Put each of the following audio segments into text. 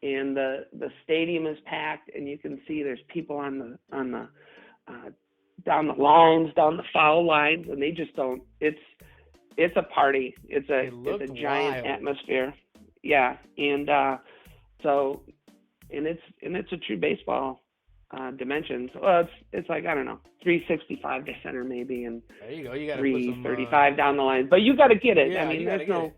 and the stadium is packed, and you can see there's people on the down the lines, down the foul lines, and they just don't. It's a party. It's a giant wild. atmosphere. Yeah, and so and it's a true baseball dimensions. Well, it's like, I don't know, 365 to center maybe, and There you go. You got to put some. 335 down the line. But you got to get it. Yeah, I mean, you got to get it.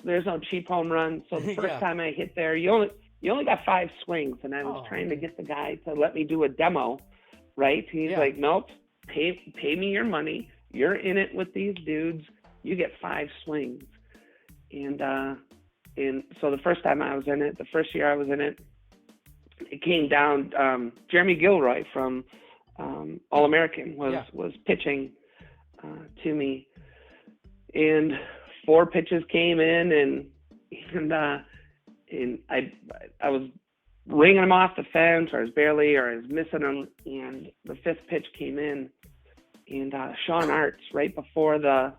there's no cheap home run. So the first Yeah. time I hit there, you only got 5 swings, and I was trying to get the guy to let me do a demo, right? He's Yeah. like, nope, pay me your money. You're in it with these dudes. You get 5 swings, and so the first time I was in it, the first year I was in it, it came down. Jeremy Gilroy from All American was pitching to me, and 4 pitches came in, and I was ringing him off the fence, or I was missing him, and the 5th pitch came in, and Sean Arts, right before the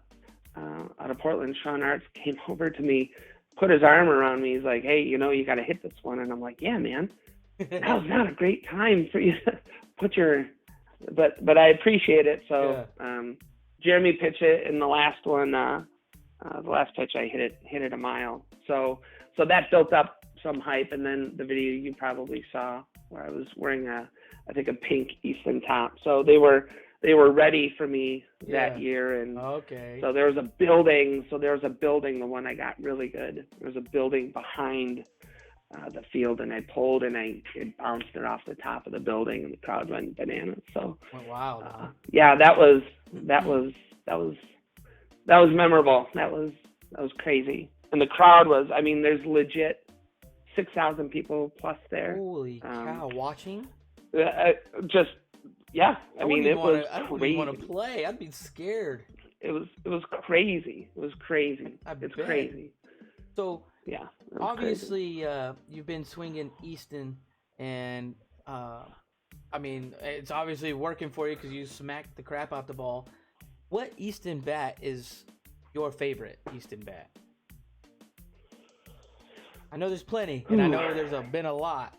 out of Portland, Sean Arts came over to me, put his arm around me. He's like, hey, you got to hit this one. And I'm like, yeah, man, now's not a great time for you to put your, but I appreciate it. So Jeremy pitched it, and the last one, the last pitch I hit it a mile. So that built up some hype. And then the video you probably saw where I was wearing I think a pink Easton top. So they were ready for me that year. And so there was a building. The one I got really good. There was a building behind the field, and I pulled, and it bounced it off the top of the building, and the crowd went bananas. So wow. Yeah, that was memorable. That was crazy. And the crowd was, I mean, there's legit 6,000 people plus there. Holy cow, watching? Just, yeah. I mean, it was I don't crazy. even want to play. I'd be scared. It was crazy. It's bet. crazy. So, yeah. Obviously, you've been swinging Easton, and I mean, it's obviously working for you because you smacked the crap out the ball. What Easton bat is your favorite Easton bat? I know there's plenty, and I know there's been a lot.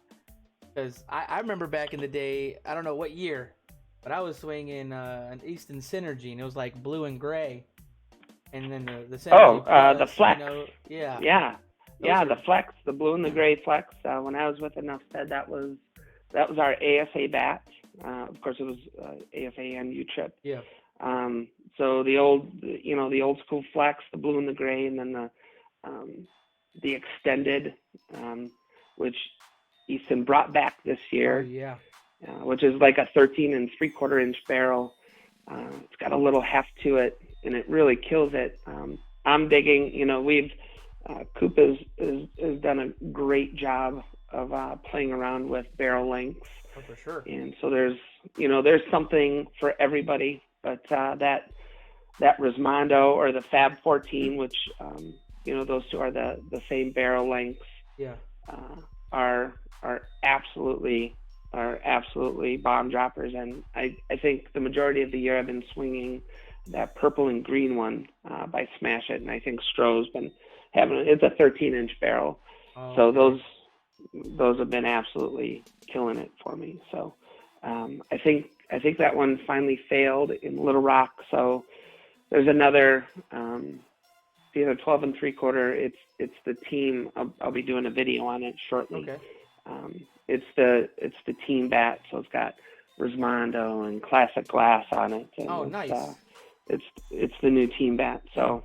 Because I remember back in the day, I don't know what year, but I was swinging an Easton Synergy, and it was like blue and gray. And then the Synergy Plus, the Flex. Yeah, the Flex, the blue and the gray Flex. When I was with Enoughstead, that was our ASA bat. Of course, it was ASA and U-Trip. Yeah. So the old school Flex, the blue and the gray, and then the extended, which Easton brought back this year. Oh, yeah. Which is like a 13 3/4 inch barrel. It's got a little heft to it, and it really kills it. I'm digging. Coop has done a great job of playing around with barrel lengths. Oh, for sure. And so there's something for everybody. But that Rismondo or the Fab 14, which those two are the same barrel lengths. Yeah. Are absolutely bomb droppers, and I think the majority of the year I've been swinging that purple and green one by Smash It, and I think Stroh's been it's a 13-inch barrel. So those have been absolutely killing it for me. So I think that one finally failed in Little Rock. So there's another either 12 3/4. It's the team. I'll be doing a video on it shortly. Okay. It's the team bat, so it's got Rismondo and Classic Glass on it. And nice. It's the new team bat. So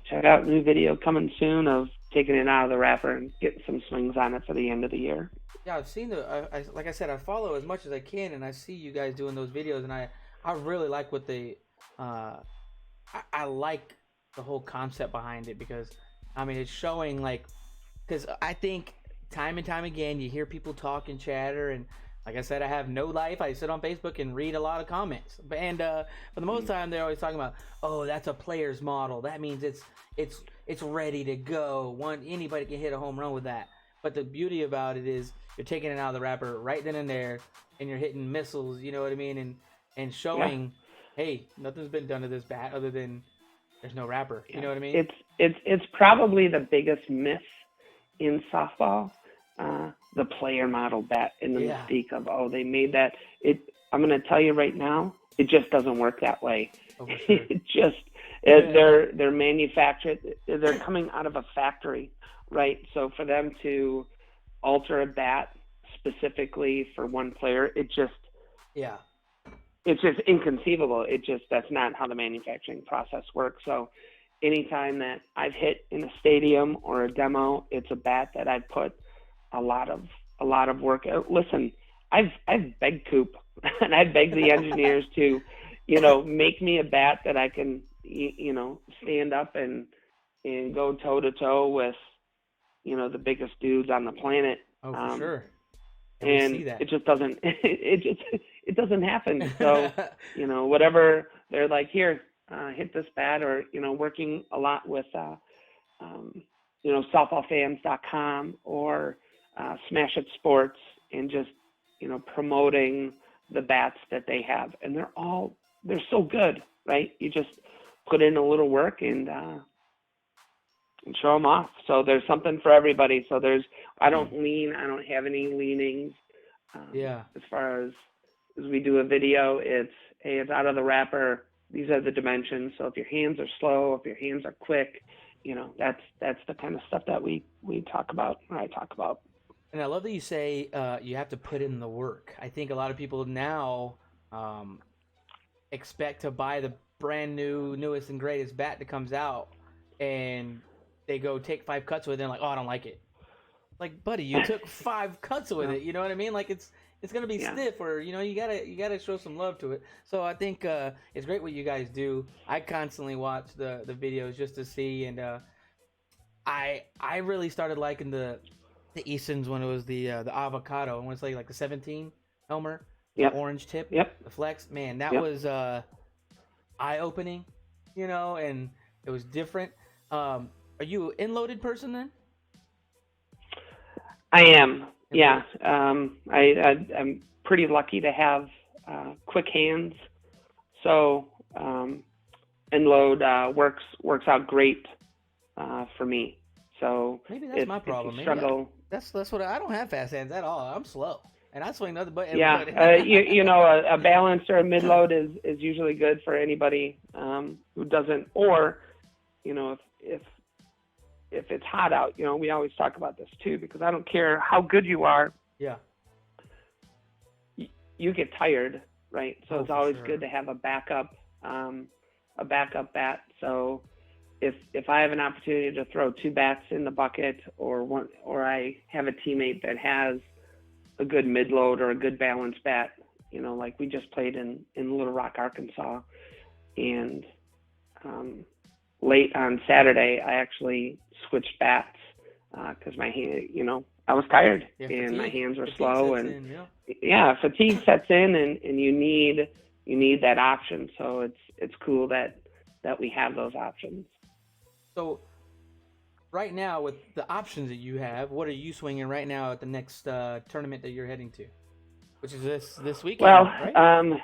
check out new video coming soon of taking it out of the wrapper and getting some swings on it for the end of the year. Yeah, I've seen like I said, I follow as much as I can, and I see you guys doing those videos, and I really like what I like the whole concept behind it, because I mean it's showing, like, because I think time and time again you hear people talk and chatter, and like I said, I have no life. I sit on Facebook and read a lot of comments, and for the most time they're always talking about, oh, that's a player's model, that means it's ready to go, anybody can hit a home run with that. But the beauty about it is you're taking it out of the wrapper right then and there, and you're hitting missiles, you know what I mean, and showing, hey, nothing's been done to this bat other than there's no wrapper. You know what I mean? It's probably the biggest myth in softball, the player model bat and the Yeah. mystique of, oh, they made that. I'm going to tell you right now, it just doesn't work that way. Oh, for sure. It just they're manufactured. They're coming out of a factory, right? So for them to alter a bat specifically for one player, Yeah. it's just inconceivable. That's not how the manufacturing process works. So anytime that I've hit in a stadium or a demo, it's a bat that I've put a lot of work out. Listen, I've begged Coop and I've begged the engineers to, make me a bat that I can, stand up and go toe to toe with, the biggest dudes on the planet. Oh, for sure. And we see And that. it just doesn't, it doesn't happen. So, whatever they're like, here, hit this bat, or, working a lot with, softballfans.com or Smash It Sports, and just, promoting the bats that they have. And they're so good, right? You just put in a little work and show them off. So there's something for everybody. So I don't have any leanings. Yeah. As far as we do a video, it's out of the wrapper. These are the dimensions. So if your hands are slow, if your hands are quick, that's the kind of stuff that we talk about, or I talk about. And I love that you say you have to put in the work. I think a lot of people now expect to buy the brand newest and greatest bat that comes out, and they go take 5 cuts with it, and like, oh, I don't like it. Like, buddy, you took 5 cuts with it. You know what I mean? Like, it's gonna be stiff, or you gotta show some love to it. So I think it's great what you guys do. I constantly watch the videos just to see, and I really started liking the Eastons when it was the avocado, and when it's like the 17 Elmer, the orange tip, the flex. Man, that was eye opening, and it was different. Are you an in-loaded person then? I am. Yeah. I'm pretty lucky to have quick hands, so in-load works out great for me. So maybe that's my problem. If you struggle. That's what I don't have fast hands at all. I'm slow, and I swing nothing but. Yeah, a balance or a mid-load is usually good for anybody who doesn't, or if it's hot out, we always talk about this too, because I don't care how good you are. Yeah. You get tired, right? So it's always good to have a backup bat. So if I have an opportunity to throw 2 bats in the bucket, or I have a teammate that has a good mid-load or a good balanced bat, like we just played in Little Rock, Arkansas, and late on Saturday, I actually switched bats because my hand, I was tired and my hands were slow, and fatigue sets in, and you need that option. So it's cool that we have those options. So right now, with the options that you have, what are you swinging right now at the next tournament that you're heading to, which is this weekend? Well, right?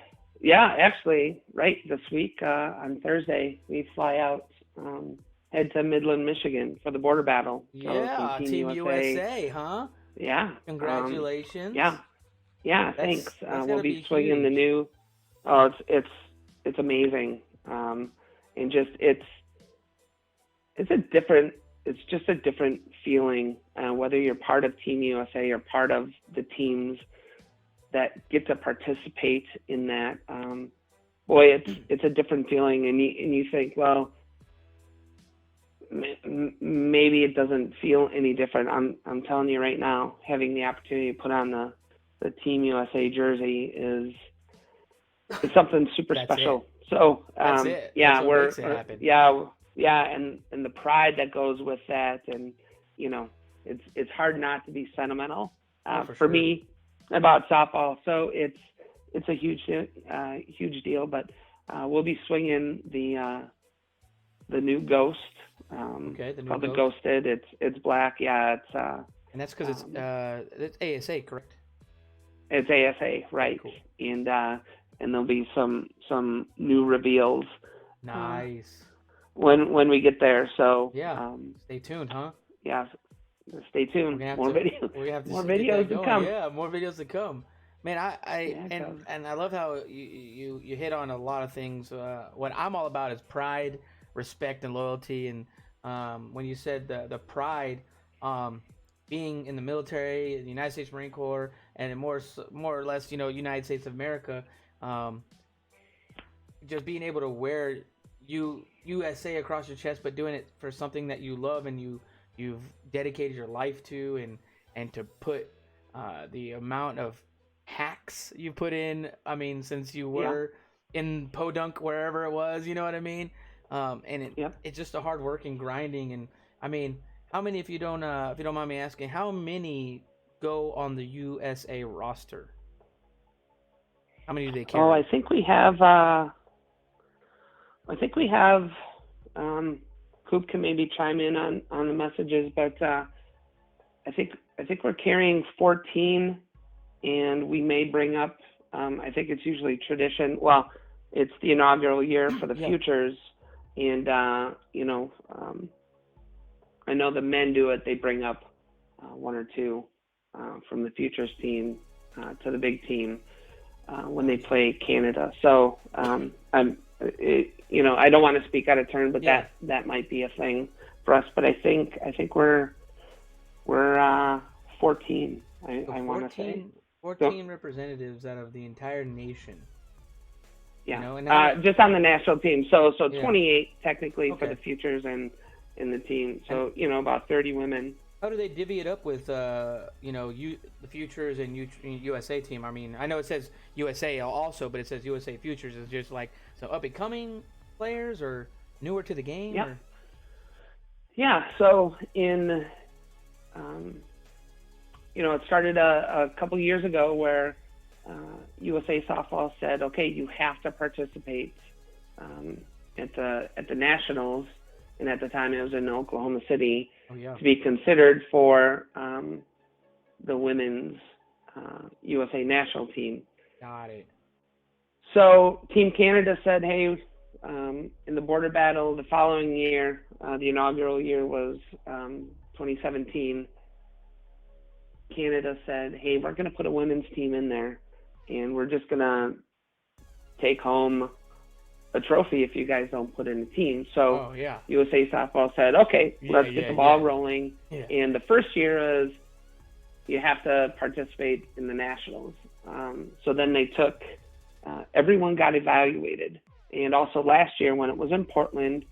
Actually, right this week on Thursday we fly out, head to Midland, Michigan for the border battle. Yeah, so Team USA, huh? Yeah. Congratulations. Thanks. We'll be huge. swinging the new. Oh, it's amazing, and just it's just a different feeling, whether you're part of Team USA or part of the teams that get to participate in that. It's a different feeling, and you think, well, maybe it doesn't feel any different. I'm telling you right now, having the opportunity to put on the Team USA jersey it's something super special. It. So that's it. Yeah, that's what makes it happen. And the pride that goes with that, and it's hard not to be sentimental for me about softball. So it's a huge deal. But we'll be swinging the new Ghost. The new called Ghost. The Ghosted. It's black. Yeah, it's and that's because it's ASA, correct? It's ASA, right? Cool. And there'll be some new reveals. Nice. When we get there, so stay tuned, huh? Yeah, Stay tuned. More videos. We have to more get videos that to going. come. Yeah, more videos to come. Man, and I love how you hit on a lot of things. What I'm all about is pride, respect, and loyalty. And when you said the pride, being in the military, the United States Marine Corps, and more or less, United States of America, just being able to wear USA across your chest, but doing it for something that you love and you've dedicated your life to, and to put the amount of hacks you put in. I mean, since you were in Podunk, wherever it was, you know what I mean. And it's just a hard work and grinding. And I mean, how many, if you don't mind me asking, how many go on the USA roster? How many do they carry? Oh, I think we have. Coop can maybe chime in on the messages, but I think we're carrying 14, and we may bring up. I think it's usually tradition. Well, it's the inaugural year for the futures, and I know the men do it. They bring up one or two from the futures team to the big team when they play Canada. So I don't want to speak out of turn, but that might be a thing for us. But I think we're 14. I want to say 14 representatives out of the entire nation. Yeah, and just on the national team. So 28 technically for the futures and in the team. So about 30 women. How do they divvy it up with the futures and USA team? I mean, I know it says USA also, but it says USA futures. Is just like so up and coming players or newer to the game? Yeah. Yeah. So in it started a couple years ago where USA softball said, okay, you have to participate at the nationals, and at the time it was in Oklahoma City, to be considered for the women's USA national team. Got it. So Team Canada said, hey, in the border battle the following year, the inaugural year was 2017, Canada said, hey, we're going to put a women's team in there, and we're just going to take home a trophy if you guys don't put in a team. So USA softball said, okay, let's get the ball rolling. Yeah. And the first year is you have to participate in the nationals. So then they took, everyone got evaluated. And also last year when it was in Portland,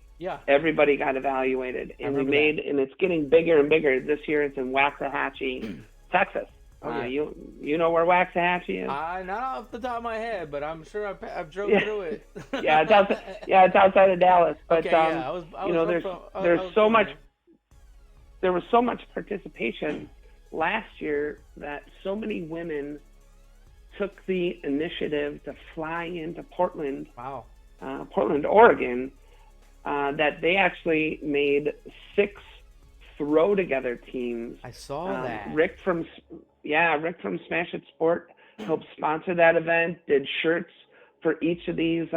everybody got evaluated. And and it's getting bigger and bigger. This year it's in Waxahachie, Texas. You know where Waxahachie is? Not off the top of my head, but I'm sure I've drove through it. It's outside of Dallas. But there was so much participation last year that so many women took the initiative to fly into Portland, Oregon, that they actually made 6 throw together teams. I saw that. Rick from Smash It Sport helped sponsor that event, did shirts for each of these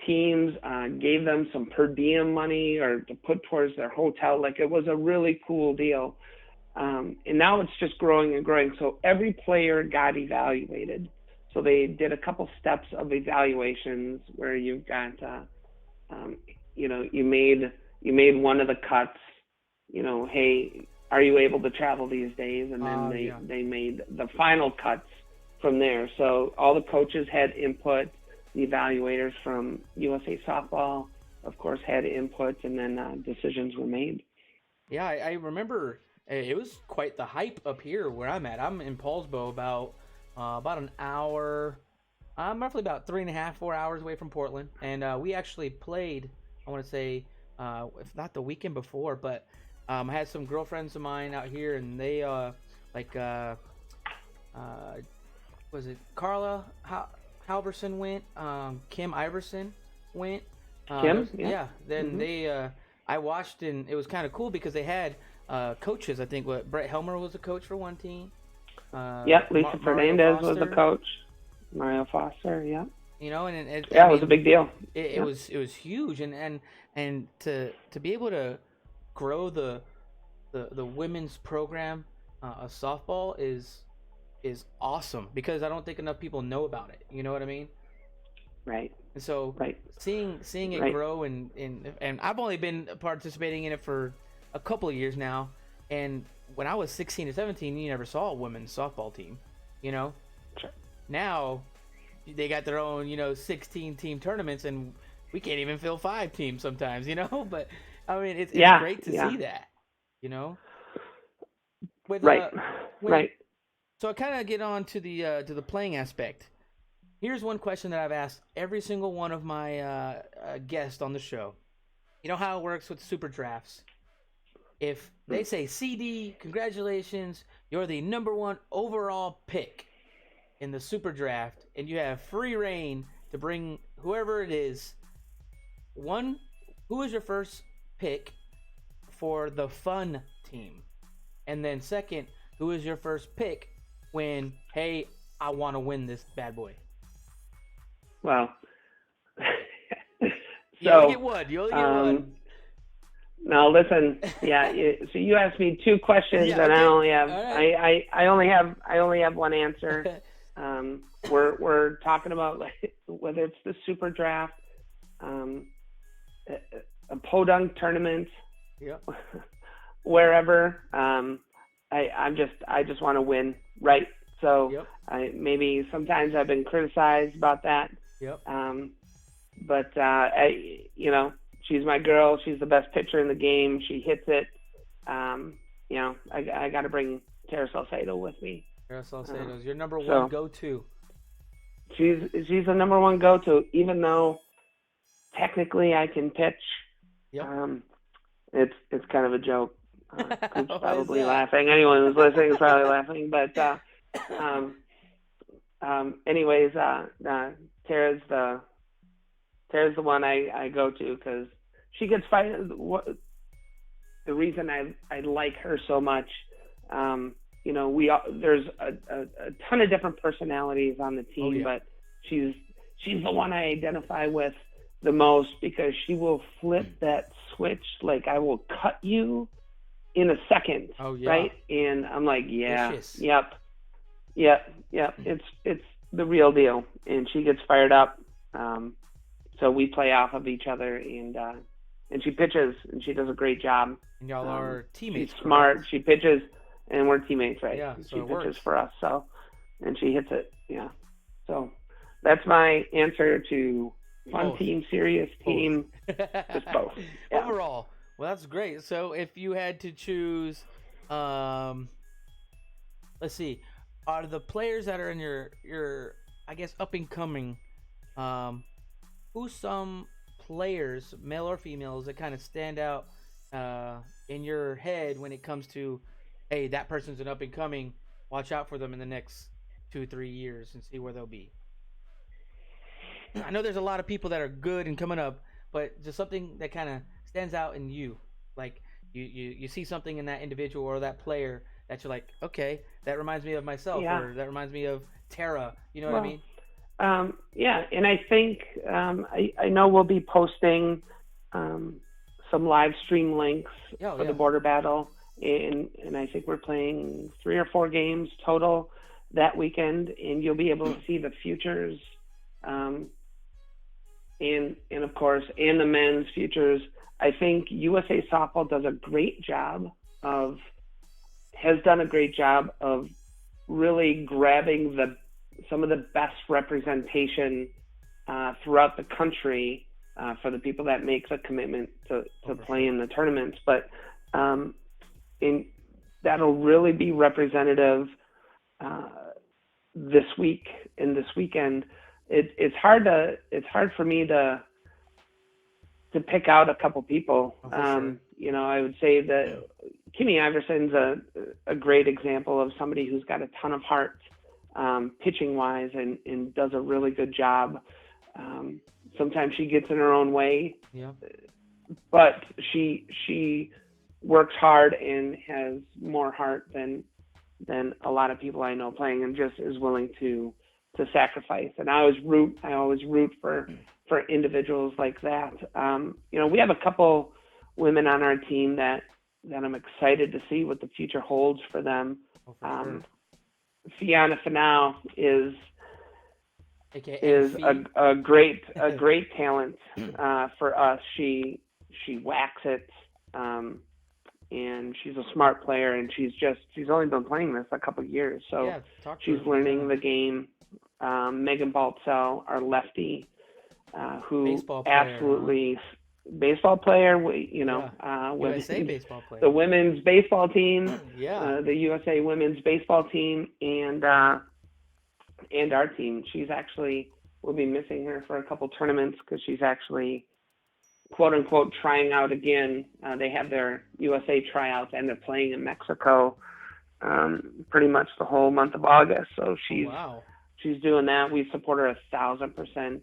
teams, gave them some per diem money or to put towards their hotel. Like, it was a really cool deal. And now it's just growing and growing. So every player got evaluated. So they did a couple steps of evaluations where you've got, you made one of the cuts, hey, are you able to travel these days? And then they made the final cuts from there. So all the coaches had input. The evaluators from USA Softball, of course, had input, and then decisions were made. Yeah, I remember it was quite the hype up here where I'm at. I'm in Paulsbo, about an hour. I'm roughly about 3.5, 4 hours away from Portland, and we actually played. I want to say, if not the weekend before, but I had some girlfriends of mine out here, and they was it Carla Halverson went, Kim Iverson went. Kim, Then they, I watched, and it was kind of cool because they had coaches. I think Brett Helmer was a coach for one team. Lisa Fernandez was the coach. Mario Foster, and it was a big deal. It was huge, and to be able to grow the the women's program of softball is awesome because I don't think enough people know about it. You know what I mean? Right. And so Right. seeing it Right. grow and I've only been participating in it for a couple of years now. And when I was 16 or 17, you never saw a women's softball team. You know, Sure. now they got their own 16 team tournaments, and we can't even fill 5 teams sometimes. But I mean it's Yeah. great to Yeah. see that. You know, with Right. when Right. so I kind of get on to the playing aspect. Here's one question that I've asked every single one of my guests on the show. You know how it works with super drafts? If they say, CD, congratulations, you're the #1 overall pick in the super draft, and you have free reign to bring whoever it is. One, who is your first pick for the fun team? And then second, who is your first pick when, hey, I want to win this bad boy? Well, You only so get one. You only get one. now listen. Yeah. So you asked me 2 questions, Yeah, and okay. I only have All right. I only have one answer. We're talking about whether it's the super draft, a podunk tournament, Yep. wherever. I just want to win, right? So Yep. maybe sometimes I've been criticized about that. Yep. But she's my girl. She's the best pitcher in the game. She hits it. I got to bring Tara Salcedo with me. Tara Salcedo's your #1 go-to. She's the #1 go-to, even though technically I can pitch. Yep. It's kind of a joke. Coop's probably laughing. Anyone who's listening is probably laughing. But anyways, Tara's the one I go to because she gets fired. The reason I like her so much, there's a ton of different personalities on the team, but she's the one I identify with the most because she will flip that switch. Like, I will cut you in a second. Oh, yeah. Right? And I'm like, yeah, Vicious. yep. It's the real deal. And she gets fired up. So we play off of each other, and she pitches, and she does a great job. And y'all are teammates. She's smart. She pitches, and we're teammates, right? Yeah, so she it pitches works. for us, and she hits it. Yeah. So that's my answer to fun Both. team, serious team, just both. Yeah. Overall. Well, that's great. So if you had to choose, let's see, are the players that are in your I guess up and coming, who's some players, male or females, that kind of stand out in your head when it comes to, hey, that person's an up and coming, watch out for them in the next 2-3 years and see where they'll be? I know there's a lot of people that are good and coming up, but just something that kind of stands out in you, like you see something in that individual or that player that you're like, okay, that reminds me of myself, or that reminds me of Tara. You know what I mean? And I think I know we'll be posting some live stream links for the border battle, and I think we're playing 3 or 4 games total that weekend, and you'll be able to see the futures, and of course, and the men's futures. I think USA Softball has done a great job of really grabbing some of the best representation throughout the country for the people that make the commitment to play in the tournaments. But that'll really be representative this week and this weekend. It's hard for me to pick out a couple people. Sure. I would say that Kimmy Iverson's a great example of somebody who's got a ton of heart, pitching wise, and does a really good job. Sometimes she gets in her own way, but she works hard and has more heart than a lot of people I know playing, and just is willing to sacrifice. And I always root for individuals like that. We have a couple women on our team that that I'm excited to see what the future holds for them. Oh, for sure. Fiona Finau is AKA a great talent for us. She whacks it, and she's a smart player, and she's only been playing this a couple of years, so Yeah, she's learning the game. Megan Baltzell, our lefty, who baseball player, absolutely baseball player. USA baseball player. The women's baseball team, the USA women's baseball team, and our team. We'll be missing her for a couple tournaments because she's actually, quote unquote, trying out again. They have their USA tryouts and they're playing in Mexico pretty much the whole month of August. So she's doing that. We support her 1,000%.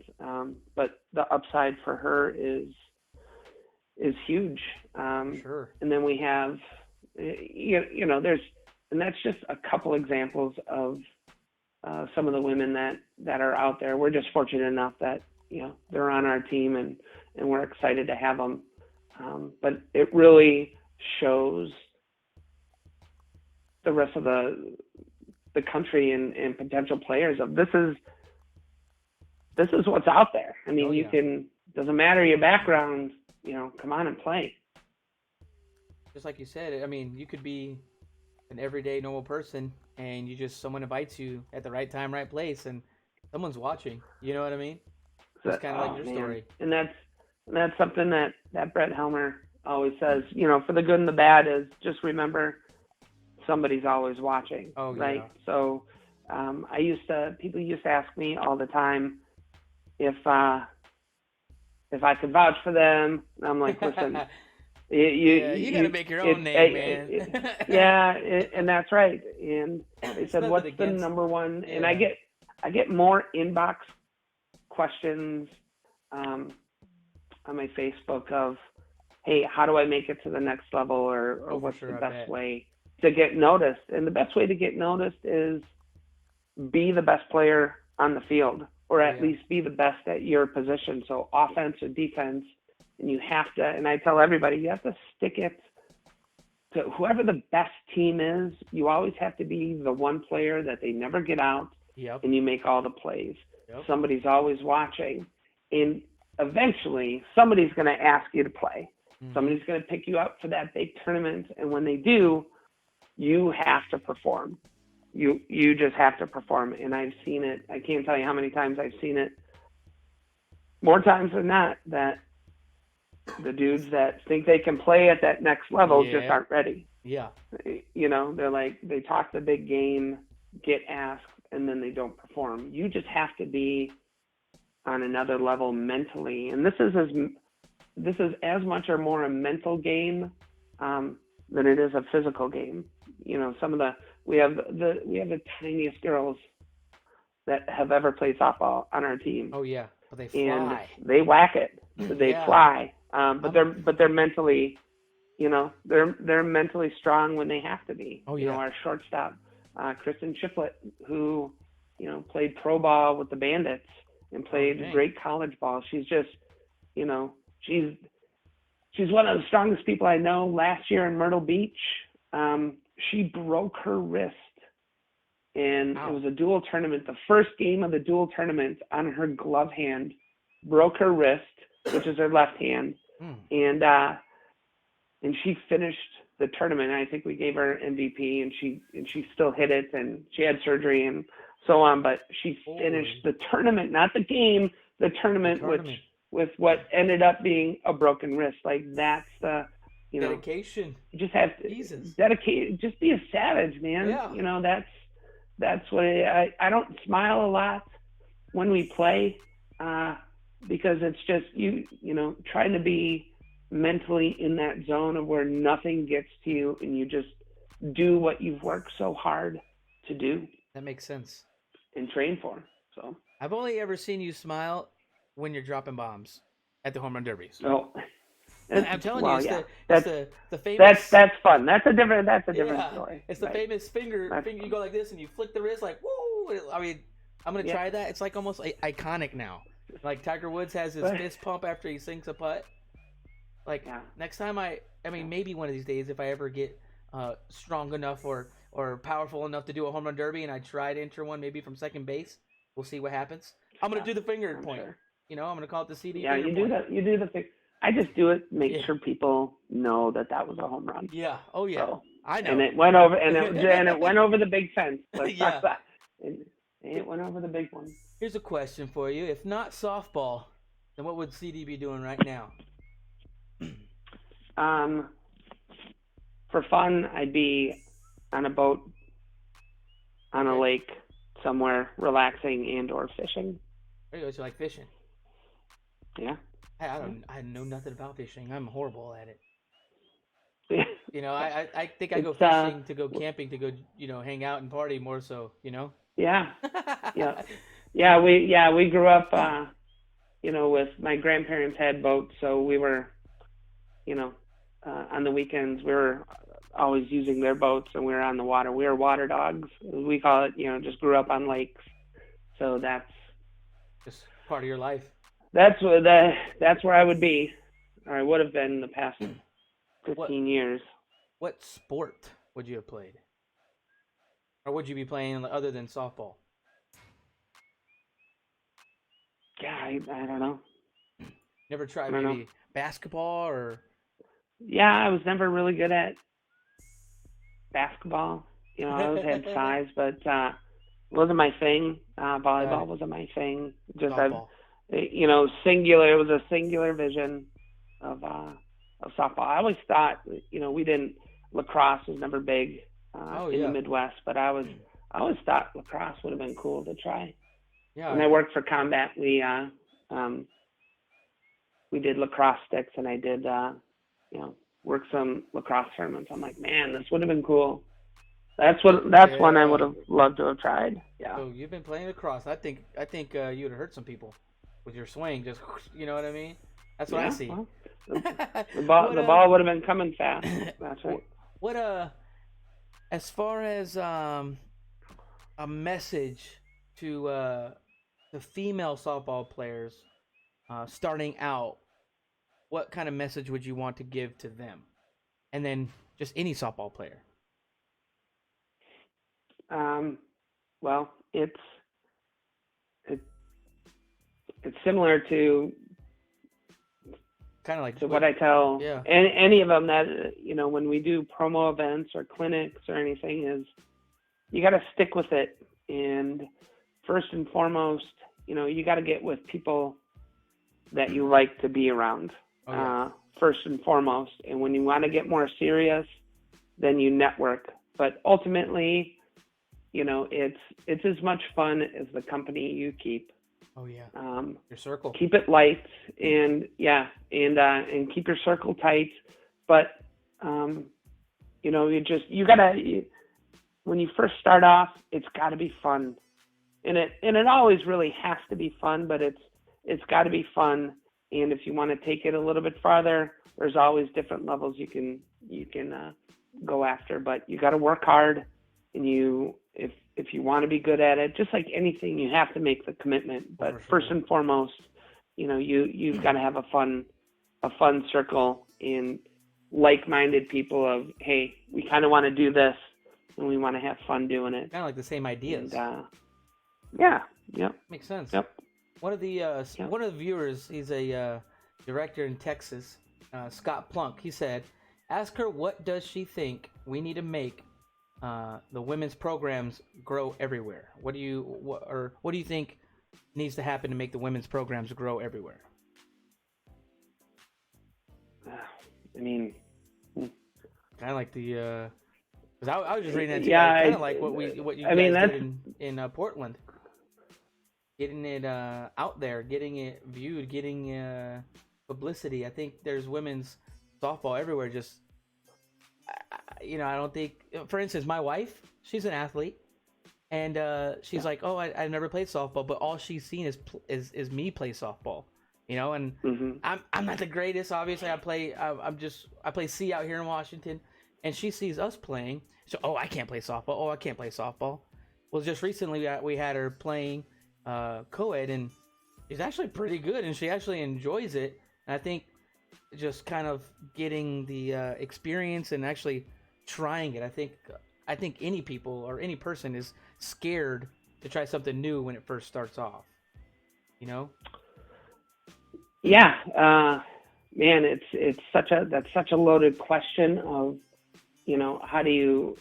But the upside for her is huge. Sure. And then we have, and that's just a couple examples of some of the women that are out there. We're just fortunate enough that, they're on our team and we're excited to have them. But it really shows the rest of the country and potential players of this is what's out there. I mean, doesn't matter your background, come on and play. Just like you said, I mean, you could be an everyday normal person and someone invites you at the right time, right place, and someone's watching. You know what I mean? It's kind of like your story. And that's something that Brett Helmer always says, for the good and the bad is just remember somebody's always watching. Oh, right? Yeah. So people used to ask me all the time if I could vouch for them. I'm like, listen, you got to make your own name, man. And that's right. And they said, what's the number one? Yeah. And I get more inbox questions on my Facebook of, hey, how do I make it to the next level, or what's the best way to get noticed? And the best way to get noticed is be the best player on the field, or at least be the best at your position. So offense or defense. And you have to, and I tell everybody, you have to stick it to whoever the best team is. You always have to be the one player that they never get out, and you make all the plays. Somebody's always watching, and eventually somebody's going to ask you to play. Mm-hmm. Somebody's going to pick you up for that big tournament, and when they do, you have to perform. You just have to perform, and I've seen it. I can't tell you how many times I've seen it. More times than not, that the dudes that think they can play at that next level just aren't ready. Yeah. They're like, they talk the big game, get asked, and then they don't perform. You just have to be on another level mentally. And this is as much or more a mental game than it is a physical game. We have the tiniest girls that have ever played softball on our team. Oh yeah. But they fly. And they whack it. They fly. But they're mentally, they're mentally strong when they have to be. Oh yeah. Our shortstop, Kristen Chiplett, who, played pro ball with the Bandits and played great college ball. She's just, she's one of the strongest people I know. Last year in Myrtle Beach, she broke her wrist, and it was a dual tournament. The first game of the dual tournament, on her glove hand, broke her wrist, which is her left hand, and she finished the tournament. I think we gave her MVP, and she still hit it, and she had surgery and so on, but she finished the tournament, not the game, the tournament. Which with what ended up being a broken wrist. Like, that's the dedication. You just have to dedicate. Just be a savage, man. Yeah. That's what I don't smile a lot when we play, because it's just trying to be mentally in that zone of where nothing gets to you, and you just do what you've worked so hard to do. That makes sense. And train for. So I've only ever seen you smile when you're dropping bombs at the home run derbies. Oh, I'm telling you, it's the famous. That's fun. That's a different story. It's the famous finger. You go like this and you flick the wrist like whoa. I mean, I'm gonna try that. It's like almost iconic now. Like Tiger Woods has his fist pump after he sinks a putt. Like Yeah. next time maybe one of these days if I ever get strong enough or powerful enough to do a home run derby and I try to enter one maybe from second base, we'll see what happens. I'm gonna Yeah. do the finger I'm point. sure. I'm gonna call it the CD Yeah, finger you do point. that. You do the thing. I just do it, make Yeah. sure people know that that was a home run. Yeah. Oh yeah. So, I and know. it went over, and it went over the big fence. Let's Yeah. talk that. It went over the big one. Here's a question for you. If not softball, then what would CD be doing right now? Um, for fun, I'd be on a boat, on a Okay. lake somewhere, relaxing and/or fishing. There you go. So like fishing. Yeah. I know nothing about fishing. I'm horrible at it. Yeah. I think I go It's fishing to go camping to go hang out and party more so. yeah, yeah, we grew up with my grandparents had boats, so we were on the weekends we were always using their boats, and we were on the water. We were water dogs, we call it. Just grew up on lakes, so that's Just part of your life. that's where I would be, or I would have been in the past 15 What years. what sport would you have played? Or would you be playing other than softball? Yeah, I don't know. Never tried I don't know. maybe basketball or Yeah, I was never really good at basketball. I always had size, but wasn't my thing. Volleyball wasn't my thing. Just softball. singular. It was a singular vision of softball. I always thought, we didn't. Lacrosse was never big in the Midwest, but I always thought lacrosse would have been cool to try. Yeah. When I worked for Combat, we did lacrosse sticks, and I did work some lacrosse tournaments. I'm like, man, this would have been cool. That's one I would have loved to have tried. Yeah. So you've been playing lacrosse. I think you would have hurt some people with your swing. Just you know what I mean? That's what I see. Well, the ball would have been coming fast. That's right. What as far as a message to the female softball players starting out, what kind of message would you want to give to them? And then just any softball player. Well, it's similar to kind of like what I tell any of them that when we do promo events or clinics or anything, is you got to stick with it. And first and foremost, you got to get with people that you like to be around. First and foremost. And when you want to get more serious, then you network. But ultimately, it's as much fun as the company you keep. Oh yeah. Your circle. Keep it light, and keep your circle tight. But you gotta, when you first start off, it's got to be fun, and it always really has to be fun. But it's got to be fun. And if you want to take it a little bit farther, there's always different levels you can go after. But you got to work hard, and if you want to be good at it, just like anything, you have to make the commitment. But first and foremost, you've got to have a fun circle and like-minded people of, hey, we kind of want to do this, and we want to have fun doing it. Kind of like the same ideas. And, yeah. Yep. Makes sense. Yep. One of the viewers, he's a director in Texas, Scott Plunk. He said, "Ask her what does she think we need to make the women's programs grow everywhere. What do you think needs to happen to make the women's programs grow everywhere?" I mean, kind of like the because I was just reading that too. Yeah, kind of like what you guys did in Portland, getting it out there, getting it viewed, getting publicity. I think there's women's softball everywhere. Just I don't think, for instance, my wife, she's an athlete, and she's like, oh, I never played softball, but all she's seen is me play softball, and I'm not the greatest, obviously. I play C out here in Washington, and she sees us playing, so, oh, I can't play softball, oh, I can't play softball. Well, just recently we had her playing co-ed, and she's actually pretty good, and she actually enjoys it, and I think just kind of getting the experience and actually trying it. I think any people or any person is scared to try something new when it first starts off. You know? Yeah, man, it's that's such a loaded question of, how do you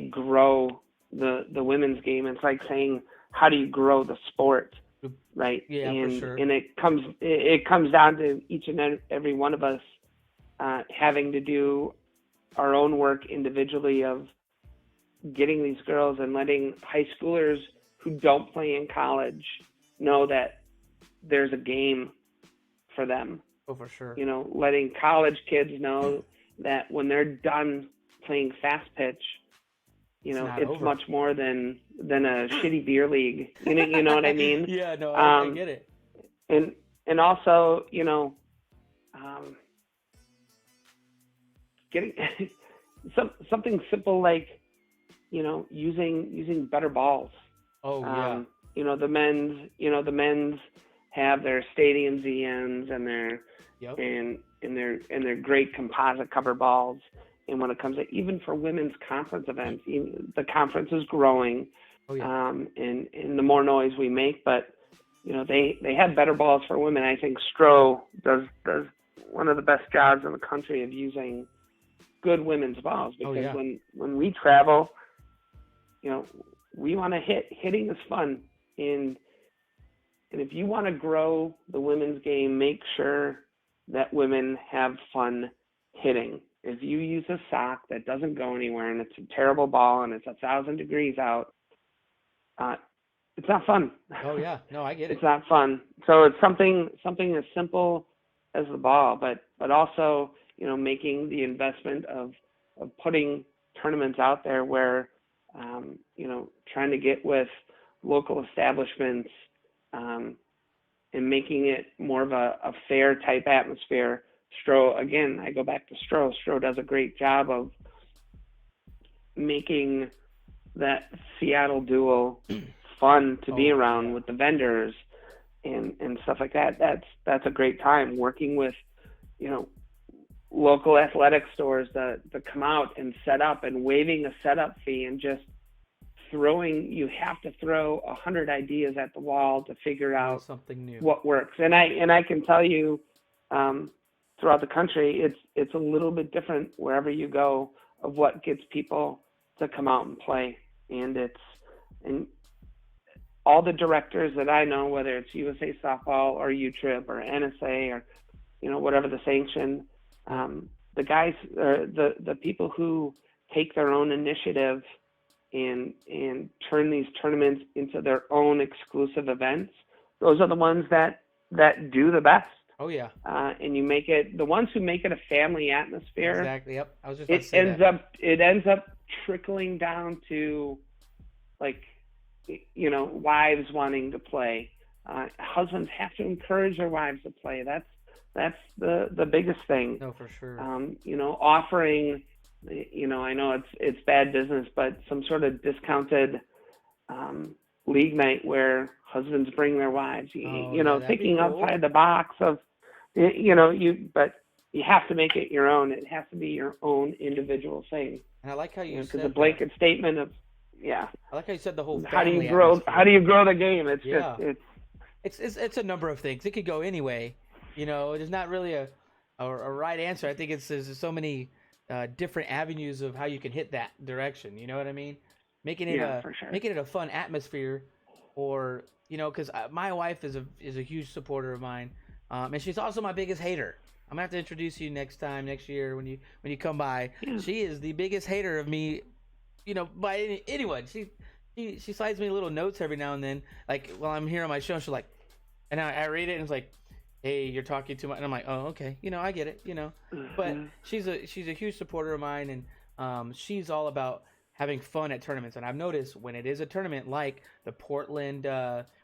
grow the women's game? It's like saying, how do you grow the sport, right? Yeah, for sure. And it comes down to each and every one of us having to do our own work individually of getting these girls and letting high schoolers who don't play in college know that there's a game for them. Oh, for sure. Letting college kids know that when they're done playing fast pitch, it's much more than a shitty beer league. You know what I mean? Yeah, no, I get it. And also, getting something simple like, using better balls. Oh yeah. The men's have their stadium ZNs and their Yep. and their great composite cover balls. And when it comes to even for women's conference events, the conference is growing. Oh yeah. And the more noise we make, but they have better balls for women. I think Stroh does one of the best jobs in the country of using good women's balls, because when we travel, we want to hit. Hitting is fun, and if you want to grow the women's game, make sure that women have fun hitting. If you use a sock that doesn't go anywhere and it's a terrible ball and it's 1,000 degrees out, it's not fun. Oh yeah, no, I get it. It's not fun. So it's something as simple as the ball, but also making the investment of putting tournaments out there where trying to get with local establishments and making it more of a fair type atmosphere. Stroh, again, I go back to Stroh. Stroh does a great job of making that Seattle duel fun to be around with the vendors and stuff like that. That's a great time working with, local athletic stores to come out and set up and waiving a setup fee and just you have to throw 100 ideas at the wall to figure out something new, what works. And I can tell you, throughout the country, it's a little bit different wherever you go of what gets people to come out and play. And all the directors that I know, whether it's USA Softball or U-Trip or NSA or whatever the sanction, the guys, the people who take their own initiative and turn these tournaments into their own exclusive events, those are the ones that do the best. Oh yeah. And you make it, the ones who make it a family atmosphere. Exactly. Yep. I was just about to say that. It ends up trickling down to, like, wives wanting to play. Husbands have to encourage their wives to play. That's the biggest thing. No, for sure. Offering, I know it's bad business, but some sort of discounted league night where husbands bring their wives. Thinking cool. Outside the box of, but you have to make it your own. It has to be your own individual thing. And I like how you said because a blanket statement of, I like how you said the whole. How do you grow the game? It's a number of things. It could go anyway. There's not really a right answer. I think there's so many different avenues of how you can hit that direction. You know what I mean? Making it a fun atmosphere, or because my wife is a huge supporter of mine, and she's also my biggest hater. I'm gonna have to introduce you next year when you come by. Yeah. She is the biggest hater of me, by anyone. She slides me little notes every now and then, like while I'm here on my show. She's like, and I read it and it's like, hey, you're talking too much, and I'm like, oh, okay, I get it, But she's a huge supporter of mine, and she's all about having fun at tournaments. And I've noticed when it is a tournament like the Portland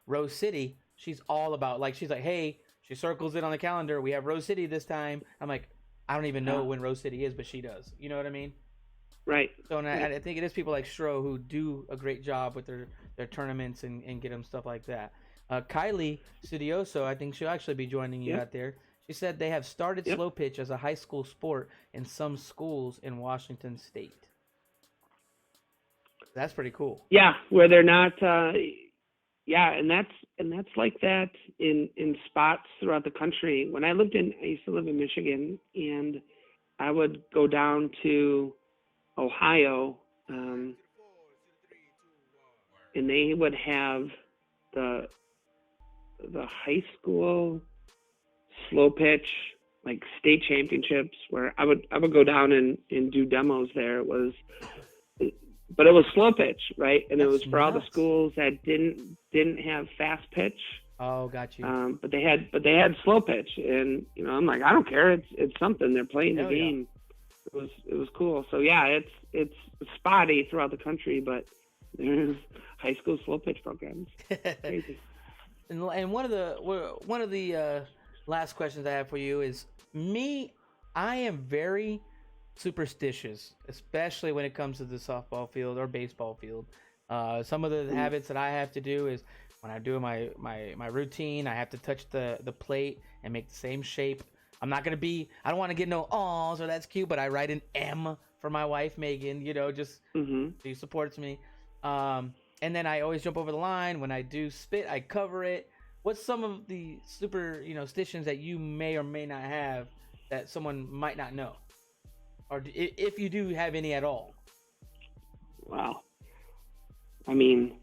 Rose City, she's all about, like, she's like, hey, she circles it on the calendar, we have Rose City this time. I'm like, I don't even know when Rose City is, but she does. You know what I mean? Right. So I think it is people like Stroh who do a great job with their tournaments and get them stuff like that. Kylie Studioso, I think she'll actually be joining you out there. She said they have started Yep. slow pitch as a high school sport in some schools in Washington State. That's pretty cool. Yeah, where they're not. Yeah, and that's like that in spots throughout the country. I used to live in Michigan, and I would go down to Ohio, and they would have the high school slow pitch like state championships where I would go down and do demos there. But it was slow pitch, right? And it was for all the schools that didn't have fast pitch. Oh, got you. But they had slow pitch, and I'm like, I don't care. It's something. They're playing the game. Yeah. It was cool. So yeah, it's spotty throughout the country, but there's high school slow pitch programs. Crazy. And one of the last questions I have for you is me. I am very superstitious, especially when it comes to the softball field or baseball field. Some of the habits that I have to do is when I do my routine, I have to touch the plate and make the same shape. I don't want to get no awws or that's cute, but I write an M for my wife, Megan, just she supports me. And then I always jump over the line. When I do spit, I cover it. What's some of the superstitions that you may or may not have that someone might not know? Or if you do have any at all? Wow. I mean,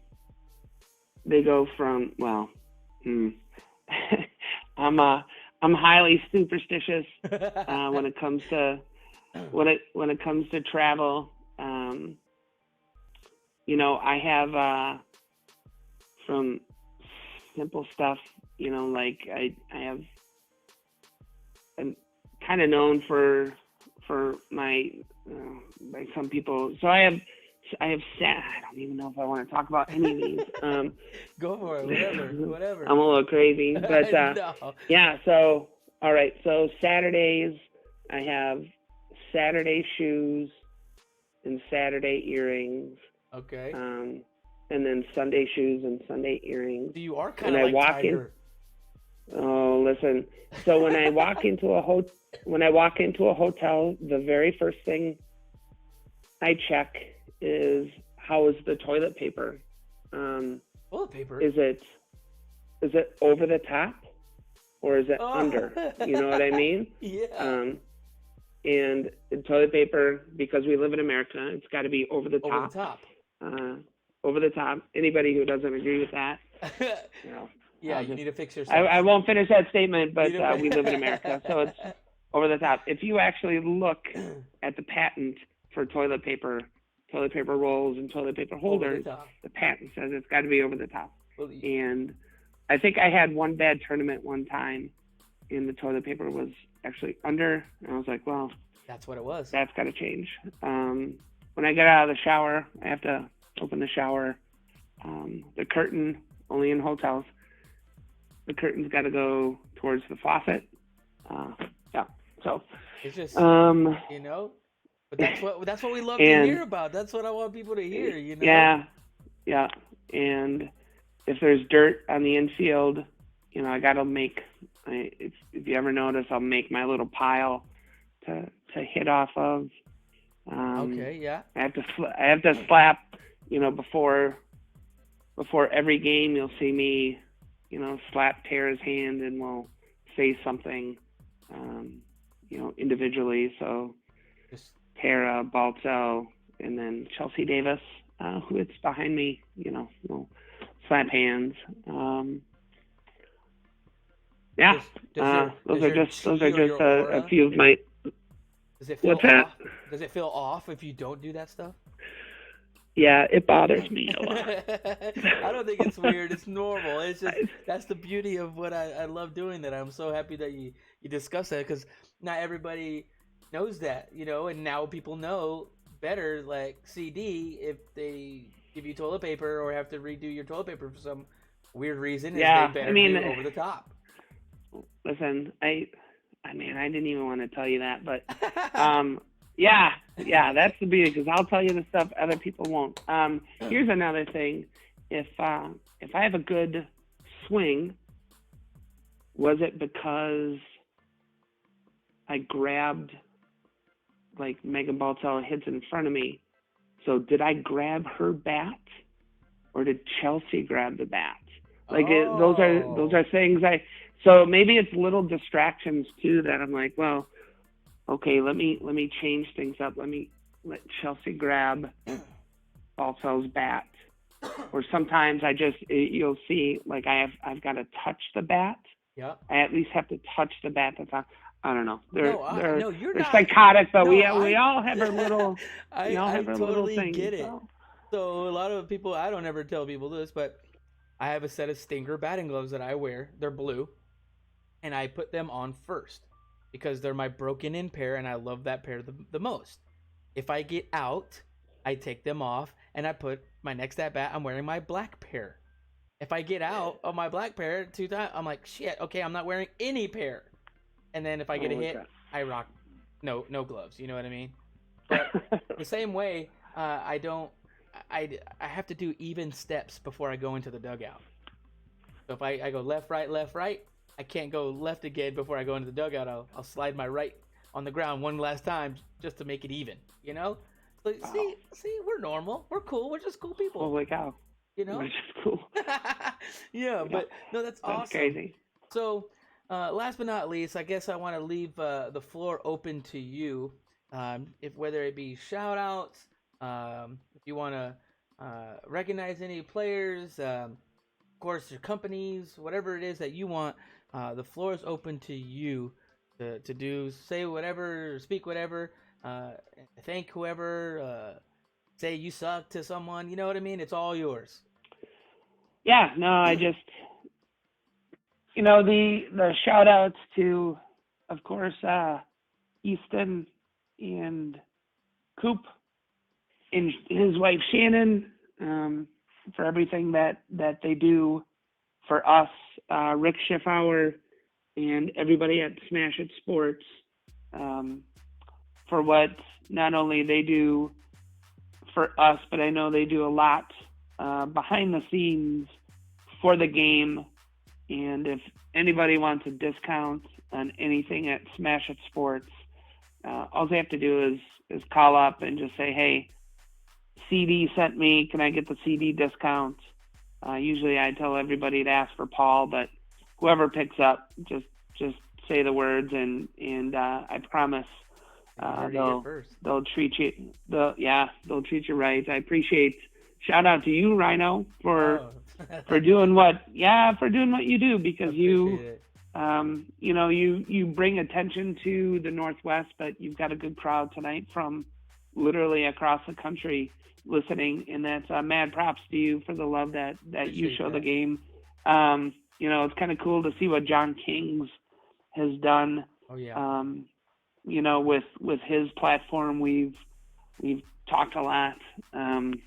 they go from I'm highly superstitious when it comes to travel. I have from simple stuff. Like I'm kind of known for my by some people. So I have I don't even know if I want to talk about any of these. Go for it, whatever. I'm a little crazy, but no. Yeah. So all right. So Saturdays, I have Saturday shoes and Saturday earrings. Okay. And then Sunday shoes and Sunday earrings. So you are kind of like Tiger. Oh, listen. So when I walk into a hotel, the very first thing I check is how is the toilet paper? Toilet paper? Is it over the top or is it under? You know what I mean? Yeah. And toilet paper, because we live in America, it's got to be over the top. Over the top. Over the top. Anybody who doesn't agree with that, Yeah, you need to fix yourself. I won't finish that statement, but we live in America, so it's over the top. If you actually look at the patent for toilet paper rolls and toilet paper holders, the patent says it's got to be over the top. And I think I had one bad tournament one time, and the toilet paper was actually under, and I was like, well, that's what it was. That's got to change. When I get out of the shower, I have to open the shower. The curtain, only in hotels, the curtain's got to go towards the faucet. Yeah. So it's just but that's what we love to hear about. That's what I want people to hear. Yeah. And if there's dirt on the infield, I got to make. If you ever notice, I'll make my little pile to hit off of. Okay. Yeah. I have to slap. Before every game, you'll see me, slap Tara's hand, and we'll say something, individually. So Tara, Balto, and then Chelsea Davis, who it's behind me, we'll slap hands. Yeah. Those are just a few of my. Does it feel off? Does it feel off if you don't do that stuff? Yeah, it bothers me a lot. I don't think it's weird. It's normal. It's just that's the beauty of what I love doing. That I'm so happy that you discuss that, because not everybody knows that, and now people know better. Like CD, if they give you toilet paper or have to redo your toilet paper for some weird reason, they better do over the top. Listen, I didn't even want to tell you that, but yeah, that's the beauty, because I'll tell you the stuff other people won't. Here's another thing: if I have a good swing, was it because I grabbed, like, Megan Baltell hits in front of me. So did I grab her bat, or did Chelsea grab the bat? Like, those are things so maybe it's little distractions too that I'm like, well, okay, let me change things up. Let Chelsea grab Baltell's bat. Or sometimes you'll see, like, I've got to touch the bat. Yeah. I at least have to touch the bat. I don't know. You're they're not psychotic, but no, we all have our little I little totally things. get it. So a lot of people, I don't ever tell people this, but I have a set of Stinger batting gloves that I wear. They're blue, and I put them on first because they're my broken in pair, and I love that pair the most. If I get out, I take them off, and I put my next at bat. I'm wearing my black pair. If I get out of my black pair 2 times, I'm like, shit. Okay, I'm not wearing any pair. And then if I get a hit, I rock no gloves. You know what I mean? But the same way, I have to do even steps before I go into the dugout. So if I go left, right, I can't go left again before I go into the dugout. I'll slide my right on the ground one last time just to make it even, you know? So see, we're normal. We're cool. We're just cool people. Holy cow. You know? We're just cool. Yeah, but no, that's awesome. That's crazy. So, last but not least, I guess I want to leave the floor open to you. If whether it be shout outs, if you want to recognize any players, of course, your companies, whatever it is that you want, the floor is open to you to do, say whatever, speak whatever, thank whoever, say you suck to someone, you know what I mean? It's all yours. Yeah, no, I just, the shout outs to, of course, Easton and Coop and his wife Shannon, for everything that they do for us, Rick Schiffauer and everybody at Smash It Sports, for what not only they do for us, but I know they do a lot behind the scenes for the game. And if anybody wants a discount on anything at Smash It Sports, all they have to do is call up and just say, hey, CD sent me, can I get the CD discount? Usually I tell everybody to ask for Paul, but whoever picks up, just say the words, and I promise they'll treat you. They'll treat you right. I appreciate. Shout out to you, RhiNo, for doing what you do, because you bring attention to the Northwest, but you've got a good crowd tonight from literally across the country listening, and that's mad props to you for the love that you show the game. It's kind of cool to see what John Kings has done. Oh yeah. With his platform, we've talked a lot, and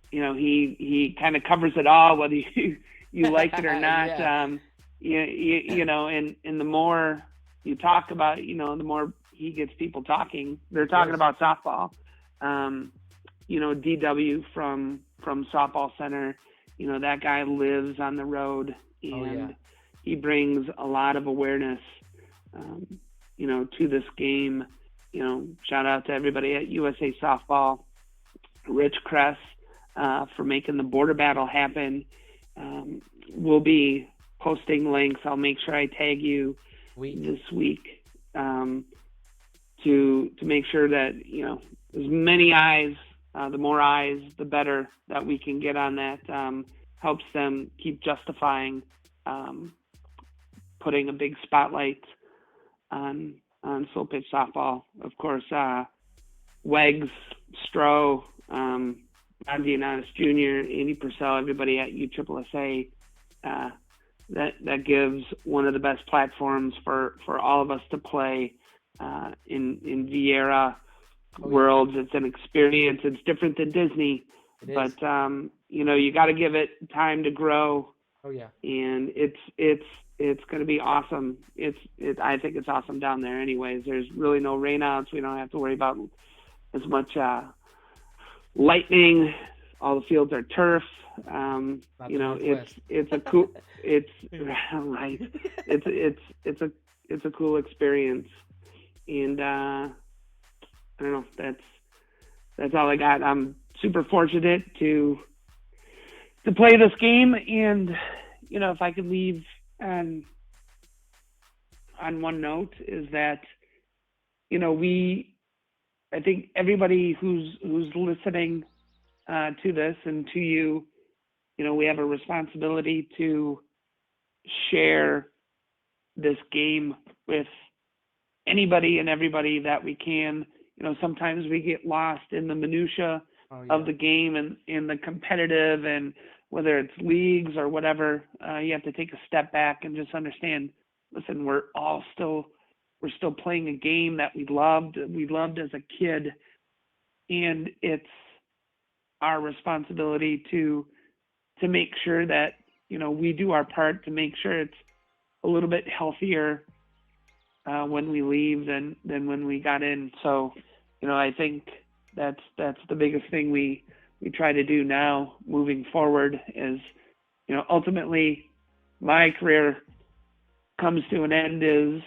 he kind of covers it all, whether you like it or not. Yeah. And the more you talk about, the more he gets people talking. They're talking about softball. DW from Softball Center, that guy lives on the road, and he brings a lot of awareness, to this game. Shout out to everybody at USA Softball, Rich Kress, for making the border battle happen. We'll be posting links. I'll make sure I tag you this week, to make sure that, as many eyes, the more eyes, the better that we can get on that, helps them keep justifying, putting a big spotlight on slow pitch softball. Of course, Wags, Stroh, Ron Giannatis Jr., Andy Purcell, everybody at USSSA, that gives one of the best platforms for all of us to play in Viera worlds. It's an experience. It's different than Disney, but you got to give it time to grow. Oh yeah. And it's going to be awesome. I think it's awesome down there. Anyways, there's really no rainouts. We don't have to worry about as much lightning. All the fields are turf. It's a cool. It's right. It's it's a cool experience. And I don't know, that's all I got. I'm super fortunate to play this game, and if I could leave on one note, is that I think everybody who's listening to this and to you, we have a responsibility to share this game with anybody and everybody that we can. Sometimes we get lost in the minutia of the game and in the competitive, and whether it's leagues or whatever, you have to take a step back and just understand, listen, we're still playing a game that we loved as a kid, and it's our responsibility to make sure that we do our part to make sure it's a little bit healthier when we leave than when we got in. So I think that's the biggest thing we try to do now moving forward is ultimately my career comes to an end is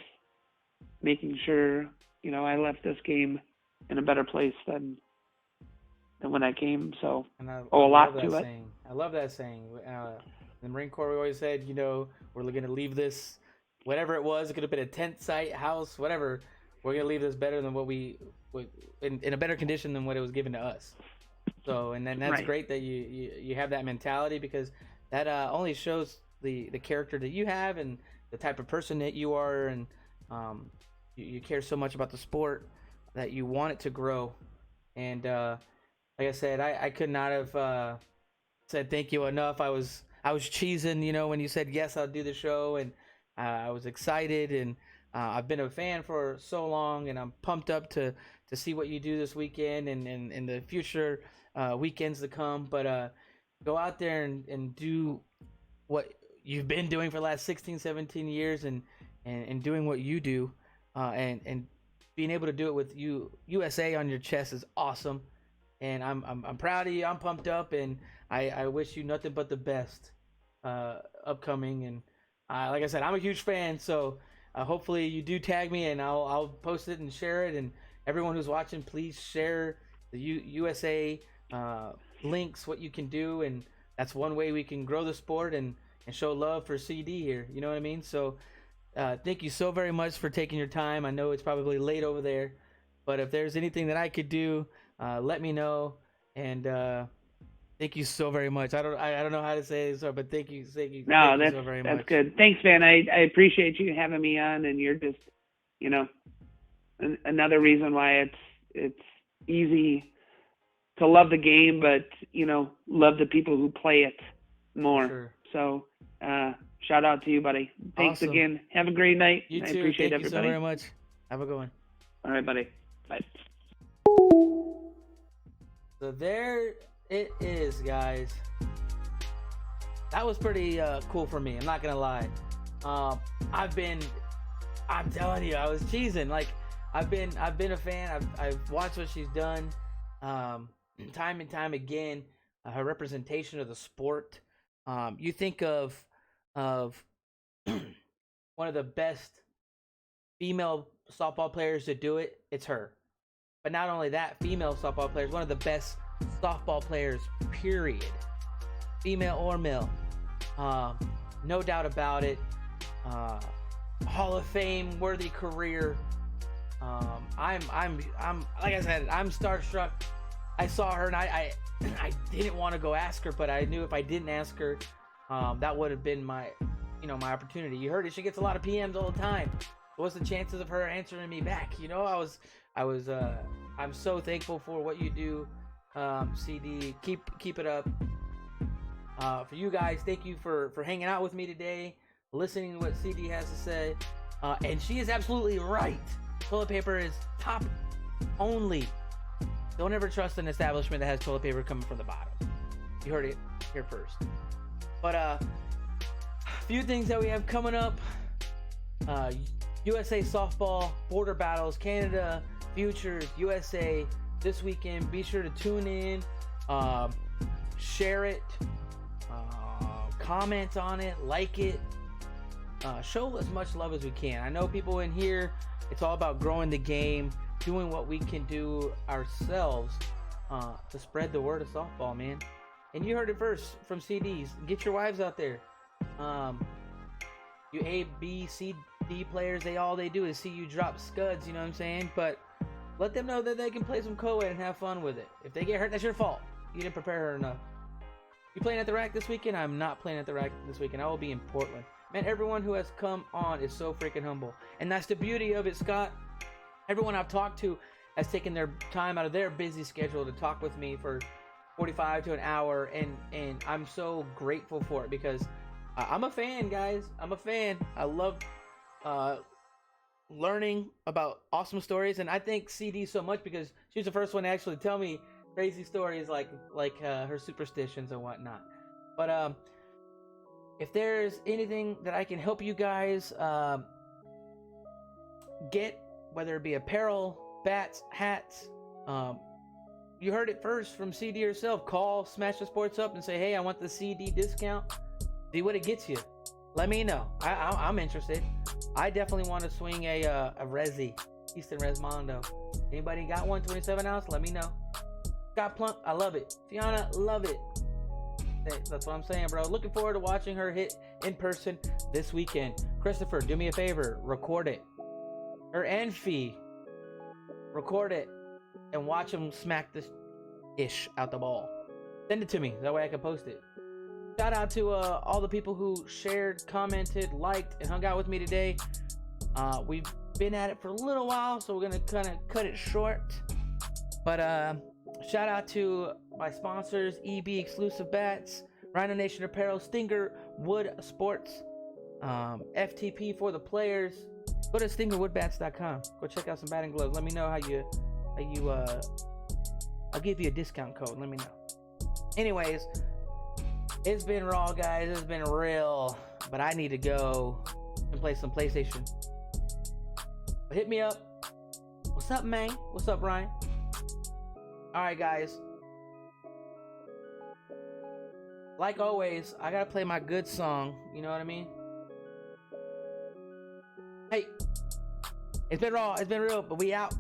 making sure I left this game in a better place than when I came. So I a lot love to that it. saying. I love that saying. The Marine Corps, we always said, we're going to leave this, whatever it was, it could have been a tent site, house, whatever. We're going to leave this better than what in a better condition than what it was given to us. So, and then that's Right. great that you have that mentality, because that only shows the character that you have and the type of person that you are, and you care so much about the sport that you want it to grow. And like I said, I could not have said thank you enough. I was cheesing, when you said yes, I'll do the show, and I was excited, and I've been a fan for so long, and I'm pumped up to see what you do this weekend and in the future weekends to come. But go out there and do what you've been doing for the last 16, 17 years, and doing what you do, and being able to do it with USA on your chest is awesome. And I'm proud of you. I'm pumped up, and I wish you nothing but the best upcoming. And like I said, I'm a huge fan, so hopefully you do tag me, and I'll post it and share it. And everyone who's watching, please share the USA links, what you can do, and that's one way we can grow the sport and show love for CD here. You know what I mean? So thank you so very much for taking your time. I know it's probably late over there, but if there's anything that I could do, let me know. And thank you so very much. I don't know how to say this, but thank you No, thank you that's so very much. that's good. Thanks, man. I appreciate you having me on, and you're just another reason why it's easy to love the game, but love the people who play it more. Sure. So shout out to you, buddy. Thanks Awesome. again. Have a great night. You I too. appreciate Thank you so everybody. very much. Have a good one. All right, buddy. Bye. So there it is, guys. That was pretty cool for me. I'm not gonna lie. I'm telling you, I was cheesing. Like I've been a fan. I've watched what she's done, time and time again. Her representation of the sport. You think of one of the best female softball players to do it. It's her. But not only that, female softball players, one of the best softball players, period. Female or male. No doubt about it. Hall of Fame worthy career. I'm like I said, I'm starstruck. I saw her and I didn't want to go ask her, but I knew if I didn't ask her, that would have been my opportunity. You heard it. She gets a lot of PMs all the time. What's the chances of her answering me back? I'm so thankful for what you do, CD. Keep it up. For you guys, thank you for hanging out with me today, listening to what CD has to say. And she is absolutely right. Toilet paper is top only. Don't ever trust an establishment that has toilet paper coming from the bottom. You heard it here first. But a few things that we have coming up. USA softball, border battles, Canada, futures, USA this weekend. Be sure to tune in, share it, comment on it, like it, show as much love as we can. I know people in here, it's all about growing the game, doing what we can do ourselves to spread the word of softball, man. And you heard it first from CDs. Get your wives out there. You A, B, C, D players, they do is see you drop scuds, you know what I'm saying? But let them know that they can play some co-ed and have fun with it. If they get hurt, that's your fault. You didn't prepare her enough. You playing at the rack this weekend? I'm not playing at the rack this weekend. I will be in Portland. Man, everyone who has come on is so freaking humble. And that's the beauty of it, Scott. Everyone I've talked to has taken their time out of their busy schedule to talk with me for 45 to an hour. And I'm so grateful for it because I'm a fan, guys. I'm a fan. I love learning about awesome stories. And I thank CD so much because she was the first one to actually tell me crazy stories like her superstitions and whatnot. But if there's anything that I can help you guys get, whether it be apparel, bats, hats, you heard it first from CD herself. Call Smash the Sports up and say, hey, I want the CD discount. See what it gets you. Let me know. I'm interested. I definitely want to swing a Resi, Easton Resmondo. Anybody got one, 27 ounce? Let me know. Scott Plunk, I love it. Fiona, love it. That's what I'm saying, bro. Looking forward to watching her hit in person this weekend. Christopher, do me a favor. Record it. Her and Fee. Record it. And watch them smack this ish out the ball. Send it to me. That way I can post it. Shout out to all the people who shared, commented, liked, and hung out with me today. We've been at it for a little while, so we're going to kind of cut it short. But shout out to my sponsors, EB Exclusive Bats, Rhino Nation Apparel, Stinger Wood Sports, FTP for the players. Go to stingerwoodbats.com. Go check out some batting gloves. Let me know how you I'll give you a discount code. Let me know. Anyways, it's been raw, guys. It's been real. But I need to go and play some PlayStation. But hit me up. What's up, man? What's up, Ryan? Alright, guys. Like always, I gotta play my good song. You know what I mean? Hey, it's been raw. It's been real. But we out.